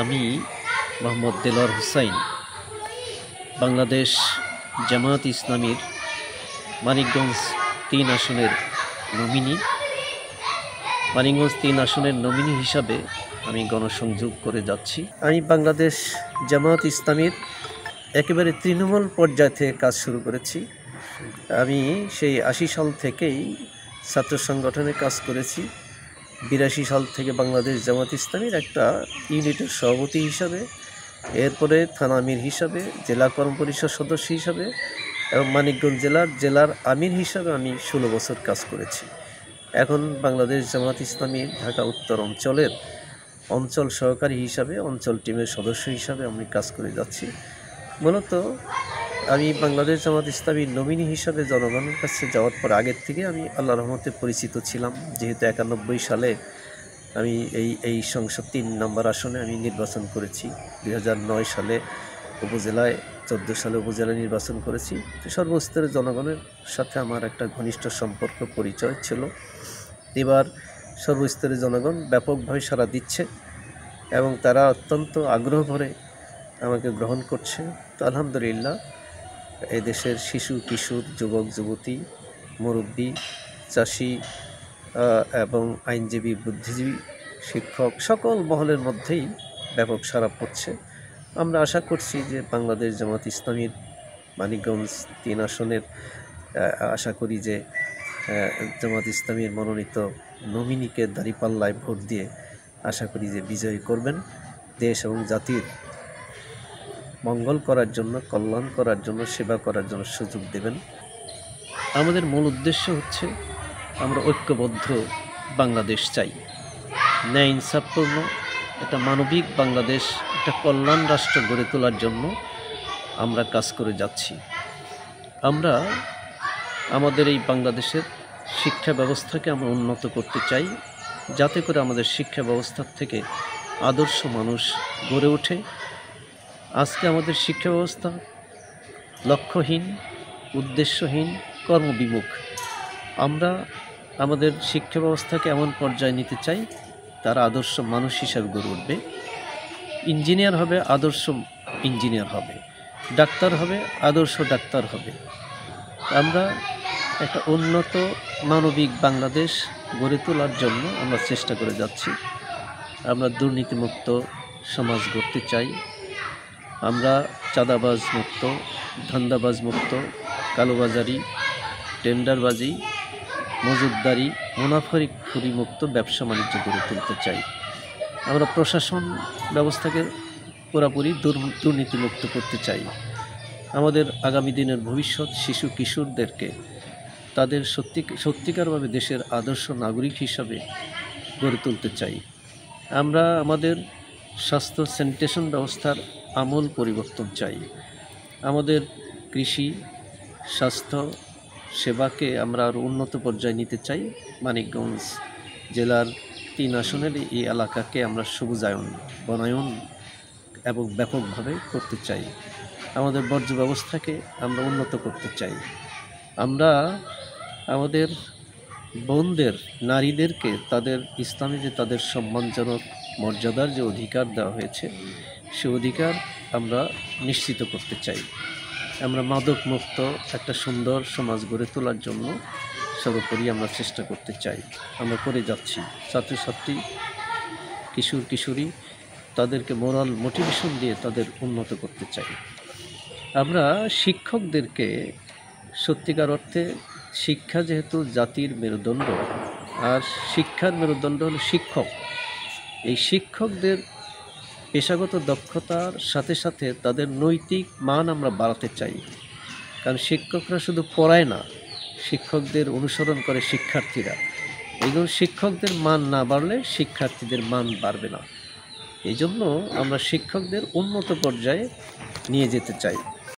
আমি মোহাম্মদ দেলোয়ার হোসাইন বাংলাদেশ জামায়াত ইসলামীর মানিকগঞ্জ ৩ আসনের নমিনি। মানিকগঞ্জ ৩ আসনের নমিনি হিসাবে আমি গণসংযোগ করে যাচ্ছি। আমি বাংলাদেশ জামায়াত ইসলামীর একেবারে তৃণমূল পর্যায় থেকে কাজ শুরু করেছি। আমি সেই ৮০ সাল থেকেই ছাত্র সংগঠনে কাজ করেছি। ৮২ সাল থেকে বাংলাদেশ জামায়াত ইসলামীর একটা ইউনিটের সভাপতি হিসাবে, এরপরে থানা আমির হিসাবে, জেলা কর্ম পরিষদ সদস্য হিসাবে এবং মানিকগঞ্জ জেলার আমির হিসাবে আমি ১৬ বছর কাজ করেছি। এখন বাংলাদেশ জামায়াত ইসলামী ঢাকা উত্তর অঞ্চলের অঞ্চল সহকারী হিসাবে, অঞ্চল টিমের সদস্য হিসাবে আমি কাজ করে যাচ্ছি। মূলত আমি বাংলাদেশ জামায়াত ইসলামীর নমিনি হিসাবে জনগণের কাছে যাওয়ার পর আগের থেকে আমি আল্লাহর রহমতে পরিচিত ছিলাম, যেহেতু ৯১ সালে আমি এই সংসদ ৩ নম্বর আসনে আমি নির্বাচন করেছি। ২০০৯ সালে উপজেলায়, ১৪ সালে উপজেলা নির্বাচন করেছি। সর্বস্তরের জনগণের সাথে আমার একটা ঘনিষ্ঠ সম্পর্ক পরিচয় ছিল। এবার সর্বস্তরের জনগণ ব্যাপকভাবে সাড়া দিচ্ছে এবং তারা অত্যন্ত আগ্রহ ভরে আমাকে গ্রহণ করছে। তো আলহামদুলিল্লাহ, এদেশের শিশু, কিশোর, যুবক, যুবতী, মুরব্বী, চাষি এবং আইনজীবী, বুদ্ধিজীবী, শিক্ষক সকল মহলের মধ্যেই ব্যাপক সাড়া পড়ছে। আমরা আশা করছি যে বাংলাদেশ জামায়াত ইসলামীর মানিকগঞ্জ ৩ আসনের আশা করি যে জামায়াত ইসলামীর মনোনীত নমিনিকে দাঁড়িপাল্লায় ভোট দিয়ে আশা করি যে বিজয়ী করবেন। দেশ এবং জাতির মঙ্গল করার জন্য, কল্যাণ করার জন্য, সেবা করার জন্য সুযোগ দেবেন। আমাদের মূল উদ্দেশ্য হচ্ছে আমরা ঐক্যবদ্ধ বাংলাদেশ চাই, ন্যায় ইনসাফপূর্ণ একটা মানবিক বাংলাদেশ, একটা কল্যাণ রাষ্ট্র গড়ে তোলার জন্য আমরা কাজ করে যাচ্ছি। আমরা আমাদের এই বাংলাদেশের শিক্ষা ব্যবস্থাকে আমরা উন্নত করতে চাই, যাতে করে আমাদের শিক্ষা ব্যবস্থার থেকে আদর্শ মানুষ গড়ে ওঠে। আজকে আমাদের শিক্ষা ব্যবস্থা লক্ষ্যহীন, উদ্দেশ্যহীন, কর্মবিমুখ। আমরা আমাদের শিক্ষা ব্যবস্থাকে এমন পর্যায়ে নিতে চাই তারা আদর্শ মানুষ হিসাবে গড়ে উঠবে। ইঞ্জিনিয়ার হবে, আদর্শ ইঞ্জিনিয়ার হবে। ডাক্তার হবে, আদর্শ ডাক্তার হবে। আমরা একটা উন্নত মানবিক বাংলাদেশ গড়ে তোলার জন্য আমরা চেষ্টা করে যাচ্ছি। আমরা দুর্নীতিমুক্ত সমাজ গড়তে চাই। আমরা চাঁদাবাজ মুক্ত, ধান্দাবাজ মুক্ত, কালোবাজারি, টেন্ডারবাজি, মজুতদারি, মুনাফাখুরি মুক্ত ব্যবসা বাণিজ্য গড়ে তুলতে চাই। আমরা প্রশাসন ব্যবস্থাকে পুরোপুরি দুর্নীতিমুক্ত করতে চাই। আমাদের আগামী দিনের ভবিষ্যৎ শিশু কিশোরদেরকে তাদের সত্যিকারভাবে দেশের আদর্শ নাগরিক হিসাবে গড়ে তুলতে চাই। আমরা আমাদের স্বাস্থ্য স্যানিটেশন ব্যবস্থার আমূল পরিবর্তন চাই। আমাদের কৃষি, স্বাস্থ্য সেবাকে আমরা আরও উন্নত পর্যায়ে নিতে চাই। মানিকগঞ্জ জেলার ৩ আসনের এই এলাকাকে আমরা সবুজায়ন, বনায়ন এবং ব্যাপকভাবে করতে চাই। আমাদের বর্জ্য ব্যবস্থাকে আমরা উন্নত করতে চাই। আমরা আমাদের বোনদের, নারীদেরকে তাদের ইসলামে যে তাদের সম্মানজনক মর্যাদার যে অধিকার দেওয়া হয়েছে, সে অধিকার আমরা নিশ্চিত করতে চাই। আমরা মাদক মুক্ত একটা সুন্দর সমাজ গড়ে তোলার জন্য সর্বোপরি আমরা চেষ্টা করতে চাই। আমরা করে যাচ্ছি। ছাত্রছাত্রী, কিশোর কিশোরী, তাদেরকে মোরাল মোটিভেশন দিয়ে তাদের উন্নত করতে চাই। আমরা শিক্ষকদেরকে সত্যিকার অর্থে, শিক্ষা যেহেতু জাতির মেরুদণ্ড, আর শিক্ষার মেরুদণ্ড হলো শিক্ষক, এই শিক্ষকদের পেশাগত দক্ষতার সাথে সাথে তাদের নৈতিক মান আমরা বাড়াতে চাই। কারণ শিক্ষকরা শুধু পড়ায় না, শিক্ষকদের অনুসরণ করে শিক্ষার্থীরা। এইগুলো শিক্ষকদের মান না বাড়লে শিক্ষার্থীদের মান বাড়বে না। এই জন্য আমরা শিক্ষকদের উন্নত পর্যায়ে নিয়ে যেতে চাই।